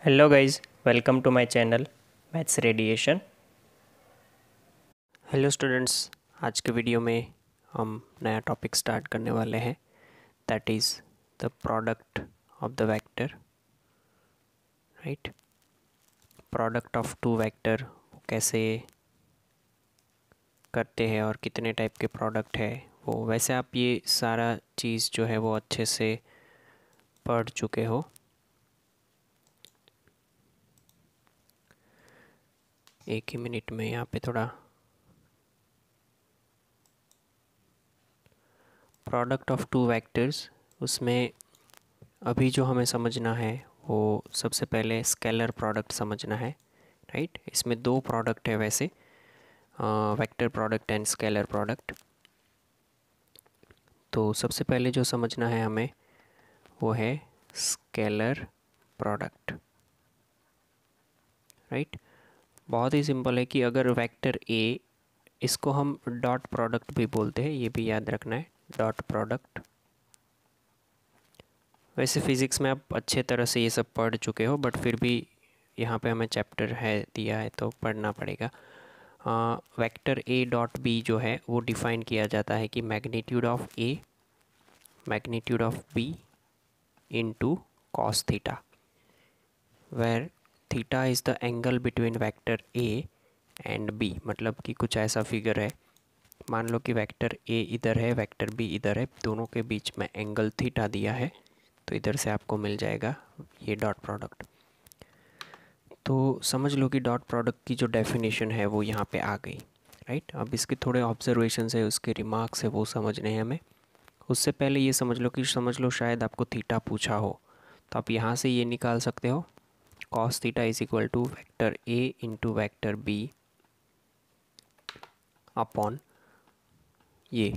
Hello guys, welcome to my channel maths radiation. Hello students, आज के video में हम नया टॉपिक स्टार्ट करने वाले हैं, that is the product of the vector. Right, product of two vector कैसे करते हैं और कितने टाइप के प्रोडक्ट है वो। वैसे आप ये सारा चीज़ जो है वो अच्छे से पढ़ चुके हो। एक ही मिनट में यहाँ पे थोड़ा प्रोडक्ट ऑफ टू वेक्टर्स, उसमें अभी जो हमें समझना है वो सबसे पहले स्केलर प्रोडक्ट समझना है। राइट, इसमें दो प्रोडक्ट है वैसे, vector product and scalar product. तो सबसे पहले जो समझना है हमें वो है स्केलर प्रोडक्ट। राइट, बहुत ही सिंपल है कि अगर वेक्टर ए, इसको हम डॉट प्रोडक्ट भी बोलते हैं, ये भी याद रखना है, डॉट प्रोडक्ट। वैसे फिज़िक्स में आप अच्छे तरह से ये सब पढ़ चुके हो, बट फिर भी यहाँ पे हमें चैप्टर है दिया है तो पढ़ना पड़ेगा। वेक्टर ए डॉट बी जो है वो डिफ़ाइन किया जाता है कि magnitude of A magnitude of B into cos theta, where theta is the angle between vector A and B. मतलब कि कुछ ऐसा फिगर है, मान लो कि वेक्टर ए इधर है, वेक्टर बी इधर है, दोनों के बीच में एंगल थीटा दिया है, तो इधर से आपको मिल जाएगा ये डॉट प्रोडक्ट। तो समझ लो कि डॉट प्रोडक्ट की जो डेफिनेशन है वो यहाँ पे आ गई। राइट, अब इसके थोड़े ऑब्जर्वेशंस है, उसके रिमार्क्स है, वो समझने हैं हमें। उससे पहले ये समझ लो शायद आपको थीटा पूछा हो, तो आप यहाँ से ये निकाल सकते हो, cos theta is equal to vector A into vector B upon ये।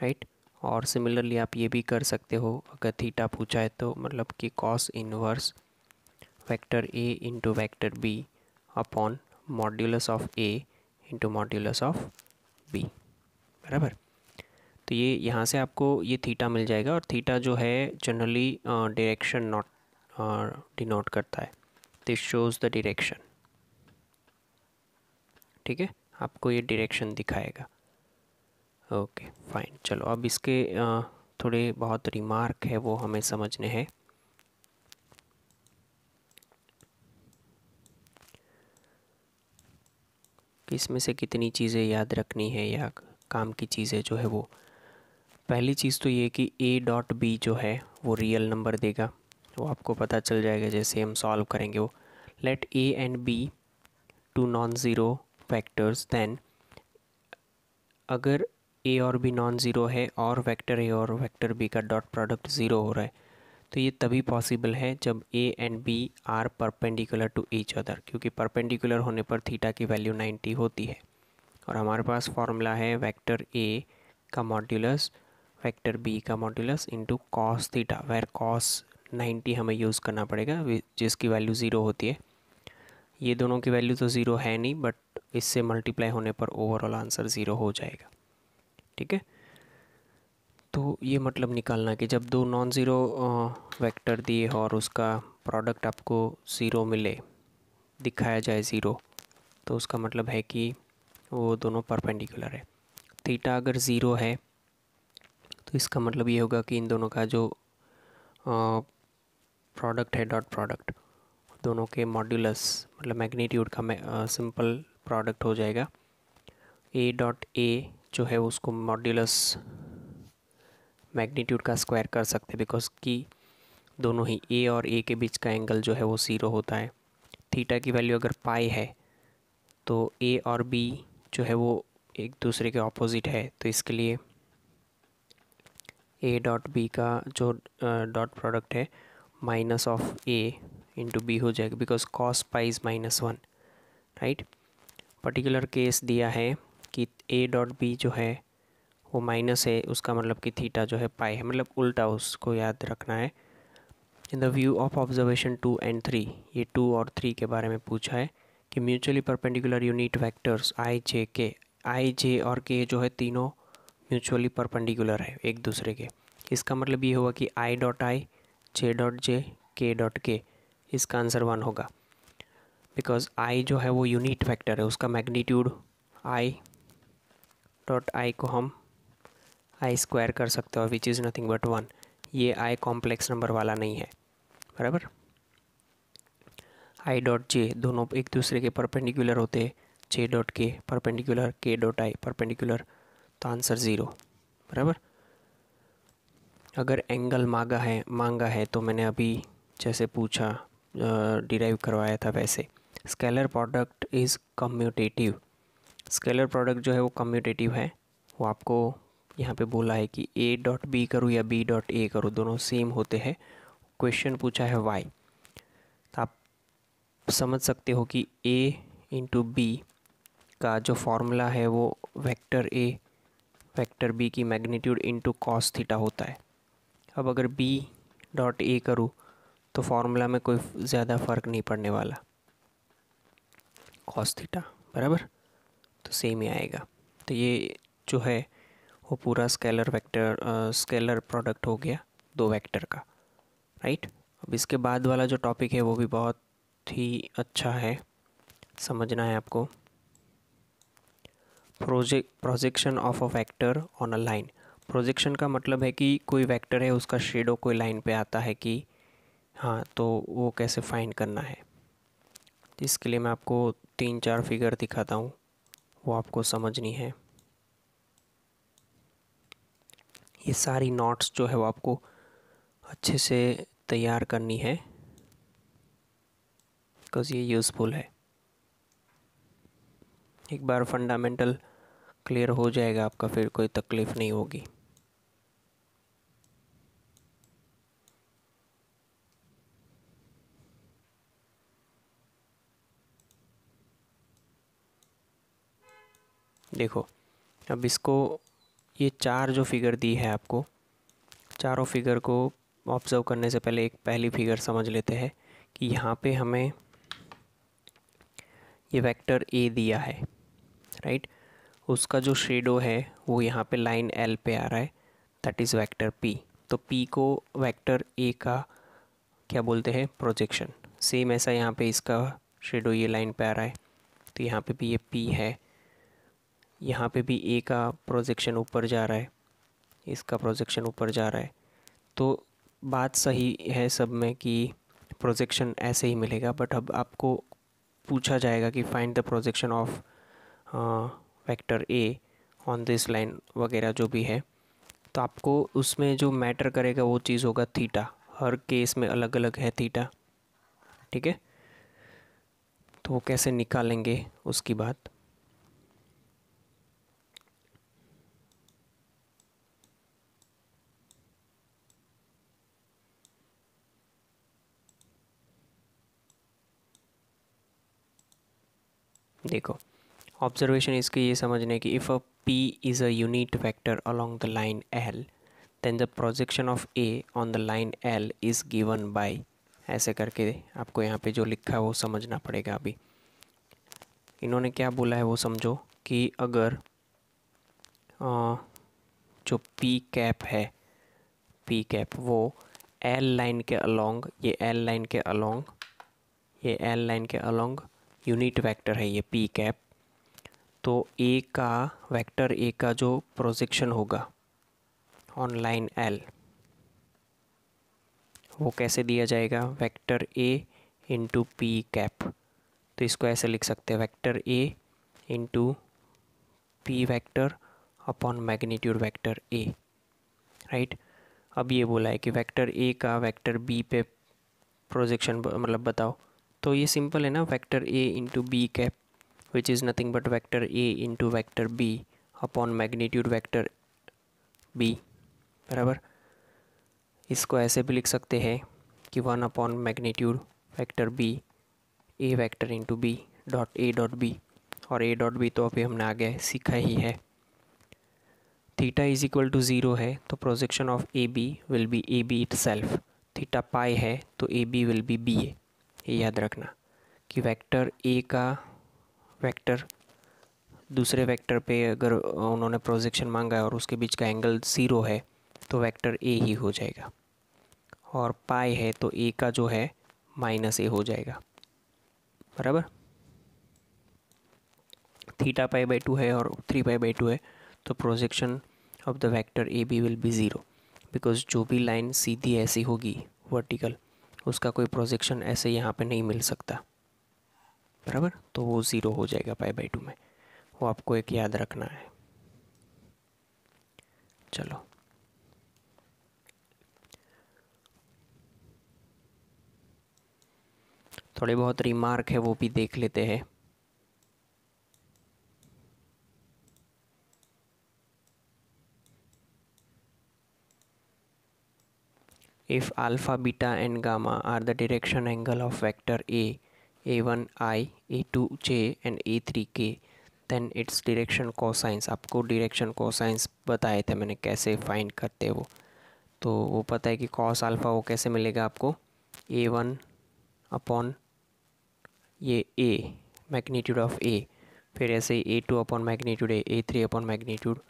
राइट, और सिमिलरली आप ये भी कर सकते हो, अगर थीटा पूछा है तो मतलब कि cos inverse vector A into vector B upon modulus of A into modulus of B. बराबर, तो ये यहाँ से आपको ये थीटा मिल जाएगा, और थीटा जो है जनरली डायरेक्शन नॉट डिनोट करता है, दिस शोज़ द डायरेक्शन। ठीक है, आपको ये डायरेक्शन दिखाएगा। ओके फाइन, चलो अब इसके थोड़े बहुत रिमार्क है वो हमें समझने हैं। कि इसमें से कितनी चीज़ें याद रखनी है या काम की चीज़ें जो है वो। पहली चीज़ तो ये कि ए डॉट बी जो है वो रियल नंबर देगा, वो आपको पता चल जाएगा जैसे हम सॉल्व करेंगे वो। Let A and B two non zero vectors, then अगर ए और बी नॉन ज़ीरो है और वेक्टर ए और वेक्टर बी का डॉट प्रोडक्ट ज़ीरो हो रहा है, तो ये तभी पॉसिबल है जब A and B are perpendicular to each other, क्योंकि परपेंडिकुलर होने पर थीटा की वैल्यू 90 होती है। और हमारे पास फॉर्मूला है वेक्टर ए का मॉड्यूलस वेक्टर बी का modulus into cos theta, where cos 90 हमें यूज़ करना पड़ेगा जिसकी वैल्यू ज़ीरो होती है। ये दोनों की वैल्यू तो ज़ीरो है नहीं, बट इससे मल्टीप्लाई होने पर ओवरऑल आंसर ज़ीरो हो जाएगा। ठीक है, तो ये मतलब निकालना कि जब दो नॉन ज़ीरो वेक्टर दिए हो और उसका प्रोडक्ट आपको ज़ीरो मिले, दिखाया जाए ज़ीरो, तो उसका मतलब है कि वो दोनों परपेंडिकुलर है। थीटा अगर ज़ीरो है तो इसका मतलब ये होगा कि इन दोनों का जो प्रोडक्ट है, डॉट प्रोडक्ट, दोनों के मॉड्यूलस मतलब मैग्नीट्यूड का सिंपल प्रोडक्ट हो जाएगा। ए डॉट ए जो है उसको मॉड्यूलस मैग्नीट्यूड का स्क्वायर कर सकते हैं, बिकॉज कि दोनों ही ए और ए के बीच का एंगल जो है वो ज़ीरो होता है। थीटा की वैल्यू अगर पाई है तो ए और बी जो है वो एक दूसरे के ऑपोजिट है, तो इसके लिए ए डॉट बी का जो डॉट प्रोडक्ट है minus of A into B हो जाएगा, because cos pi is -1। Right, particular case दिया है कि ए डॉट बी जो है वो माइनस है, उसका मतलब कि थीटा जो है पाई है, मतलब उल्टा उसको याद रखना है। In the view of observation 2 and 3, ये 2 और 3 के बारे में पूछा है कि म्यूचुअली परपेंडिकुलर यूनिट वेक्टर्स आई जे और के जो है तीनों म्यूचुअली परपेंडिकुलर है एक दूसरे के। इसका मतलब ये हुआ कि I dot I J dot J के डॉट के, इसका आंसर 1 होगा, बिकॉज आई जो है वो यूनिट वेक्टर है, उसका मैग्नीट्यूड आई डॉट आई को हम आई स्क्वायर कर सकते हैं, विच इज़ नथिंग बट 1। ये आई कॉम्प्लेक्स नंबर वाला नहीं है, बराबर। आई डॉट जे दोनों एक दूसरे के परपेंडिकुलर होते हैं, जे डॉट के परपेंडिकुलर, के डॉट आई परपेंडिकुलर, तो आंसर 0, बराबर। अगर एंगल मांगा है तो मैंने अभी जैसे पूछा, डिराइव करवाया था वैसे, scalar product is commutative. Scalar product जो है वो कम्यूटेटिव है, वो आपको यहाँ पे बोला है कि ए डॉट बी करूँ या बी डॉट ए करूँ, दोनों सेम होते हैं। क्वेश्चन पूछा है वाई, तो आप समझ सकते हो कि ए इंटू बी का जो फॉर्मूला है वो वेक्टर ए वेक्टर बी की मैग्नीट्यूड इंटू कॉस थीटा होता है। अब अगर बी डॉट ए करूँ तो फॉर्मूला में कोई ज़्यादा फ़र्क नहीं पड़ने वाला, कॉस थीटा, बराबर, तो सेम ही आएगा। तो ये जो है वो पूरा स्केलर प्रोडक्ट हो गया दो वेक्टर का, राइट। अब इसके बाद वाला जो टॉपिक है वो भी बहुत ही अच्छा है, समझना है आपको। Projection of a vector on a line. Projection का मतलब है कि कोई वेक्टर है उसका शेडो कोई लाइन पे आता है कि हाँ, तो वो कैसे फाइंड करना है। इसके लिए मैं आपको 3-4 फिगर दिखाता हूँ, वो आपको समझनी है। ये सारी नोट्स जो है वो आपको अच्छे से तैयार करनी है, बिकॉज़ ये यूज़फुल है। एक बार फंडामेंटल क्लियर हो जाएगा आपका, फिर कोई तकलीफ़ नहीं होगी। देखो, अब इसको ये 4 जो फिगर दी है आपको, चारों फिगर को ऑब्ज़र्व करने से पहले एक पहली फिगर समझ लेते हैं कि यहाँ पे हमें ये वेक्टर ए दिया है, राइट। उसका जो शेडो है वो यहाँ पे लाइन एल पे आ रहा है, दैट इज़ वेक्टर पी। तो पी को वेक्टर ए का क्या बोलते हैं, प्रोजेक्शन। सेम ऐसा यहाँ पे इसका शेडो ये लाइन पे आ रहा है, तो यहाँ पे भी ये पी है, यहाँ पे भी ए का प्रोजेक्शन ऊपर जा रहा है, इसका प्रोजेक्शन ऊपर जा रहा है। तो बात सही है सब में कि प्रोजेक्शन ऐसे ही मिलेगा, बट अब आपको पूछा जाएगा कि find the projection of vector A on this line वगैरह जो भी है, तो आपको उसमें जो मैटर करेगा वो चीज़ होगा थीटा। हर केस में अलग अलग है थीटा, ठीक है। तो वो कैसे निकालेंगे उसकी बात। देखो, ऑब्जर्वेशन इसके ये समझने की, if a P is a unit vector along the line L, then the projection of A on the line L is given by, ऐसे करके आपको यहाँ पे जो लिखा है वो समझना पड़ेगा। अभी इन्होंने क्या बोला है वो समझो कि अगर जो पी कैप है, पी कैप वो एल लाइन के अलोंग, ये एल लाइन के अलोंग, ये एल लाइन के अलोंग यूनिट वेक्टर है ये पी कैप, तो ए का वेक्टर ए का जो प्रोजेक्शन होगा ऑन लाइन एल वो कैसे दिया जाएगा, vector A into P cap. तो इसको ऐसे लिख सकते हैं, vector A into P vector upon magnitude vector A, right. अब ये बोला है कि वेक्टर ए का वेक्टर बी पे प्रोजेक्शन मतलब बताओ, तो ये सिंपल है ना, vector A into B cap which is nothing but vector A into vector B upon magnitude vector B, बराबर। इसको ऐसे भी लिख सकते हैं कि 1 upon magnitude vector B, A vector into B dot A dot B, और ए डॉट बी तो अभी हमने आगे सीखा ही है। थीटा इज इक्वल टू 0 है तो projection of A B will be A B itself. Theta pi है तो A B will be B A. ये याद रखना कि वेक्टर ए का वेक्टर दूसरे वेक्टर पे अगर उन्होंने प्रोजेक्शन मांगा है और उसके बीच का एंगल 0 है तो वेक्टर ए ही हो जाएगा। और पाई है तो ए का जो है माइनस ए हो जाएगा, बराबर। थीटा पाई बाई 2 है और 3 पाई बाई 2 है, तो projection of the vector A B will be zero, because जो भी लाइन सीधी ऐसी होगी वर्टिकल, उसका कोई प्रोजेक्शन ऐसे यहाँ पे नहीं मिल सकता, बराबर। तो वो ज़ीरो हो जाएगा पाई बाई 2 में, वो आपको एक याद रखना है। चलो थोड़े बहुत रिमार्क है वो भी देख लेते हैं। If alpha, beta and gamma are the direction angle of vector A, A1i, A2j and A3k, then its direction cosines, आपको direction cosines बताए थे मैंने कैसे फाइंड करते हैं वो, तो वो पता है कि cos अल्फ़ा वो कैसे मिलेगा आपको, A1 अपॉन ये A मैग्नीट्यूड ऑफ A, फिर ऐसे A2 upon magnitude A, A3 upon magnitude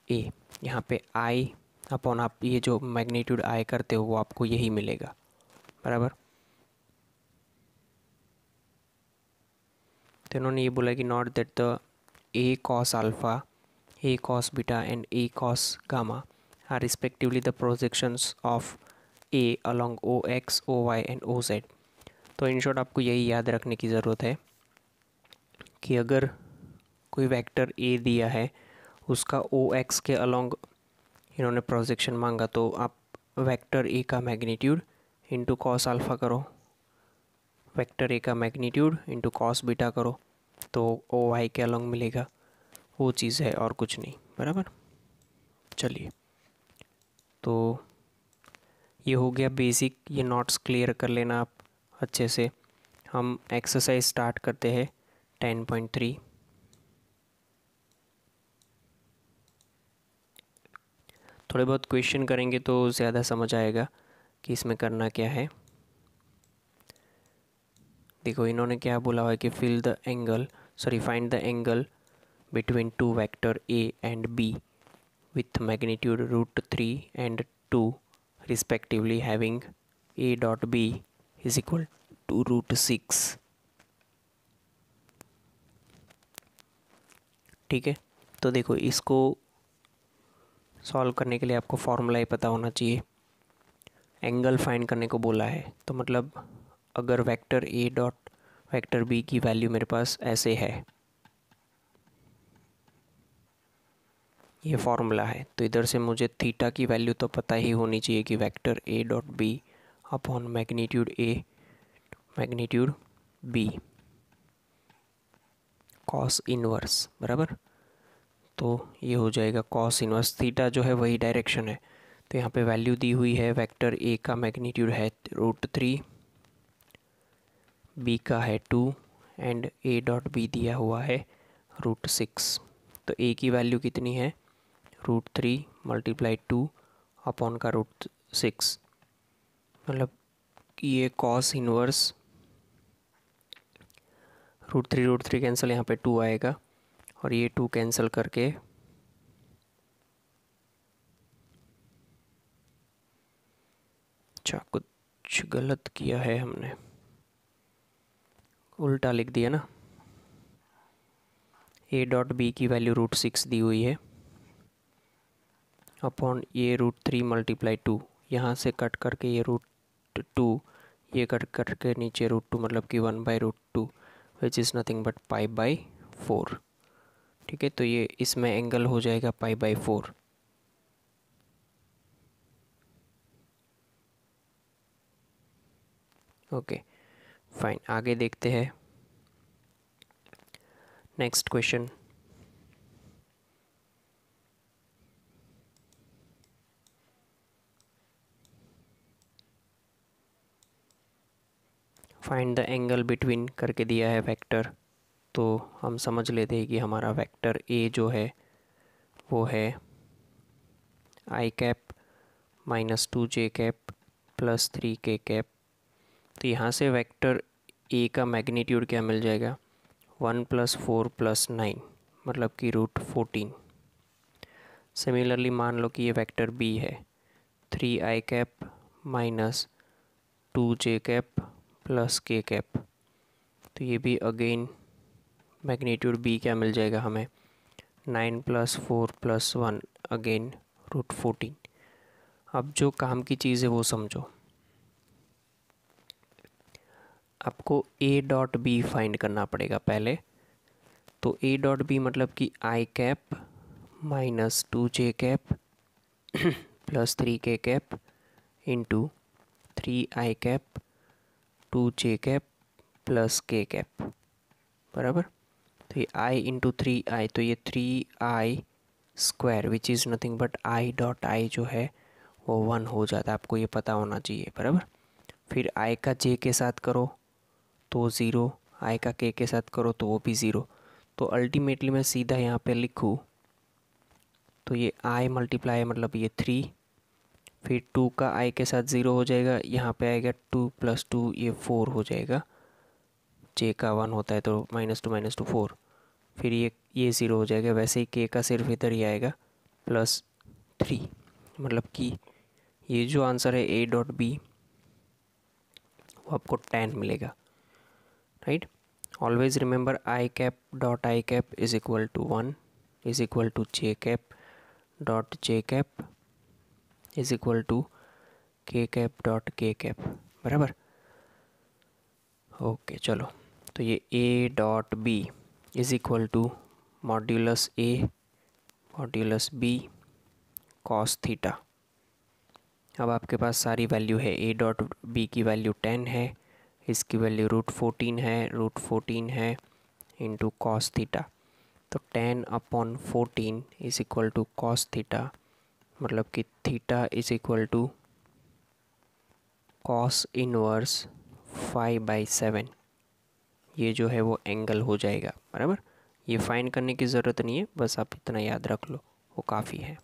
A, यहाँ पे I अपॉन आप ये जो मैग्नीट्यूड आई करते हो वो आपको यही मिलेगा, बराबर। तो इन्होंने ये बोला कि not that the A cos alpha, A cos beta and A cos gamma are respectively the projections of A along O X, O Y and O Z. तो इन शॉर्ट आपको यही याद रखने की ज़रूरत है कि अगर कोई वेक्टर ए दिया है, उसका ओ एक्स के अलोंग इन्होंने प्रोजेक्शन मांगा, तो आप वेक्टर ए का मैग्नीट्यूड इंटू कॉस अल्फ़ा करो, वेक्टर ए का मैग्नीट्यूड इंटू कॉस बीटा करो, तो ओ वाई के अलोंग मिलेगा, वो चीज़ है और कुछ नहीं, बराबर। चलिए तो ये हो गया बेसिक, ये नोट्स क्लियर कर लेना आप अच्छे से। हम एक्सरसाइज स्टार्ट करते हैं 10.3। थोड़े बहुत क्वेश्चन करेंगे तो ज़्यादा समझ आएगा कि इसमें करना क्या है। देखो इन्होंने क्या बोला हुआ है कि fill the angle, sorry find the angle between two vector A and B with magnitude √3 and 2 respectively, having A dot B is equal to √6। ठीक है, तो देखो इसको सॉल्व करने के लिए आपको फॉर्मूला ही पता होना चाहिए। एंगल फाइंड करने को बोला है, तो मतलब अगर vector A dot vector B की वैल्यू मेरे पास ऐसे है, ये फॉर्मूला है, तो इधर से मुझे थीटा की वैल्यू तो पता ही होनी चाहिए कि vector A dot B upon magnitude A magnitude B cos inverse, बराबर। तो ये हो जाएगा कॉस इनवर्स, थीटा जो है वही डायरेक्शन है, तो यहाँ पे वैल्यू दी हुई है, वेक्टर ए का मैग्नीट्यूड है √3, बी का है 2 एंड ए डॉट बी दिया हुआ है √6। तो ए की वैल्यू कितनी है, √3 मल्टीप्लाई 2 अपॉन का √6, मतलब ये कॉस इनवर्स √3 कैंसिल, यहाँ पे 2 आएगा और ये 2 कैंसिल करके अच्छा कुछ गलत किया है हमने, उल्टा लिख दिया ना। ए डॉट बी की वैल्यू √6 दी हुई है अपॉन ये √3 मल्टीप्लाई 2, यहाँ से कट करके ये √2, ये कट करके नीचे √2, मतलब कि 1/√2 विच इज़ नथिंग बट π/4। ठीक है, तो ये इसमें एंगल हो जाएगा π/4। ओके फाइन, आगे देखते हैं next question. Find the angle between करके दिया है वेक्टर, तो हम समझ लेते हैं कि हमारा वेक्टर ए जो है वो है I cap -2j cap +3k cap. तो यहाँ से वेक्टर ए का मैग्नीट्यूड क्या मिल जाएगा, 1 + 4 + 9, मतलब कि √14। सिमिलरली मान लो कि ये वेक्टर बी है, 3i cap minus 2j cap plus k cap. तो ये भी अगेन मैग्नीट्यूड b क्या मिल जाएगा हमें, 9 + 4 + 1 अगेन √14। अब जो काम की चीज़ है वो समझो, आपको a.b फाइंड करना पड़ेगा पहले। तो a.b मतलब कि i cap minus 2j cap plus 3k cap into 3i cap 2j cap plus k cap बराबर। तो ये i इंटू 3i, तो ये 3i square which is nothing but i.i जो है वो 1 हो जाता है, आपको ये पता होना चाहिए बराबर। फिर i का j के साथ करो तो 0, i का k के साथ करो तो वो भी 0। तो अल्टीमेटली मैं सीधा यहाँ पे लिखूँ तो ये i मल्टीप्लाई मतलब ये 3, फिर 2 का i के साथ 0 हो जाएगा, यहाँ पे आएगा 2 + 2 ये 4 हो जाएगा, j का 1 होता है तो -2 - 2 4, फिर ये 0 हो जाएगा। वैसे ही k का सिर्फ इधर ही आएगा +3, मतलब कि ये जो आंसर है a.b वो आपको 10 मिलेगा, right. Always remember i cap dot i cap is equal to 1 is equal to j cap dot j cap is equal to k cap dot k cap बराबर। ओके चलो, तो ये a.b is equal to modulus a modulus b cos theta. अब आपके पास सारी value है, a.b की value 10 है, इसकी वैल्यू √14 है, √14 है इंटू कॉस थीटा। तो 10/14 is equal to cos theta, मतलब कि theta is equal to cos inverse 5/7। ये जो है वो एंगल हो जाएगा बराबर। ये फाइंड करने की ज़रूरत नहीं है, बस आप इतना याद रख लो वो काफ़ी है।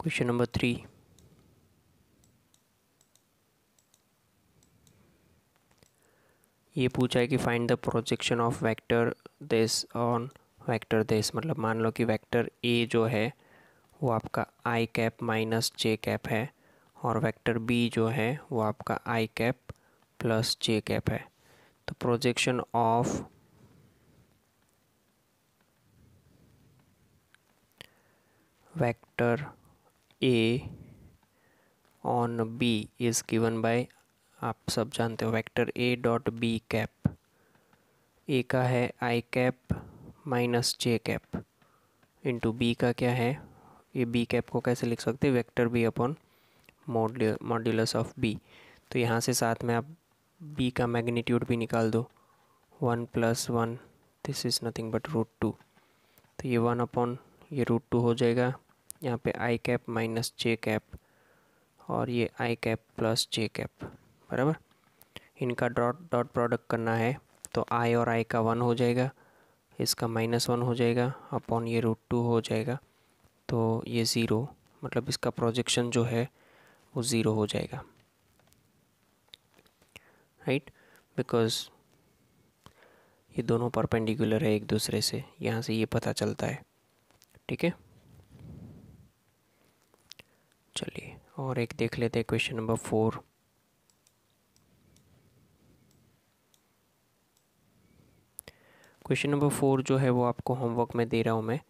क्वेश्चन नंबर 3, ये पूछा है कि find the projection of vector this on vector this. मतलब मान लो कि वेक्टर ए जो है वो आपका I cap minus J cap है और वेक्टर बी जो है वो आपका I cap plus J cap है। तो projection of vector A on B is given by, आप सब जानते हो, vector A dot B cap. A का है I cap minus J cap into B का क्या है, ये बी कैप को कैसे लिख सकते हैं, vector B upon modulus of B. तो यहाँ से साथ में आप बी का मैग्नीट्यूड भी निकाल दो, 1 + 1 दिस इज़ नथिंग बट √2। तो ये 1 अपॉन ये √2 हो जाएगा, यहाँ पे आई कैप माइनस जे कैप और ये आई कैप प्लस जे कैप बराबर। इनका डॉट प्रोडक्ट करना है तो आई और आई का 1 हो जाएगा, इसका -1 हो जाएगा अपॉन ये √2 हो जाएगा, तो ये 0, मतलब इसका प्रोजेक्शन जो है वो 0 हो जाएगा, राइट। बिकॉज ये दोनों परपेंडिकुलर है एक दूसरे से, यहाँ से ये पता चलता है, ठीक है। चलिए और एक देख लेते हैं, क्वेश्चन नंबर 4। क्वेश्चन नंबर 4 जो है वो आपको होमवर्क में दे रहा हूँ मैं,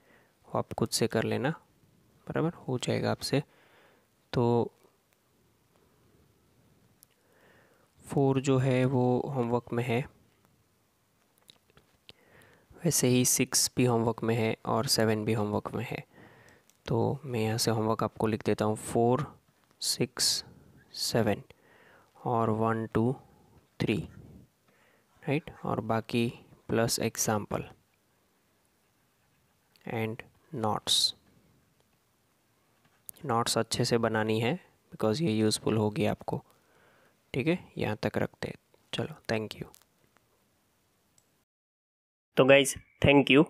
वो आप खुद से कर लेना बराबर, हो जाएगा आपसे। तो 4 जो है वो होमवर्क में है, वैसे ही 6 भी होमवर्क में है और 7 भी होमवर्क में है। तो मैं यहाँ से होमवर्क आपको लिख देता हूँ, 4 6 7 और 1 2 3, राइट, और बाकी प्लस एग्जाम्पल एंड नोट्स अच्छे से बनानी है बिकॉज़ ये यूज़फुल होगी आपको, ठीक है। यहाँ तक रखते हैं, चलो थैंक यू। तो गाइज थैंक यू।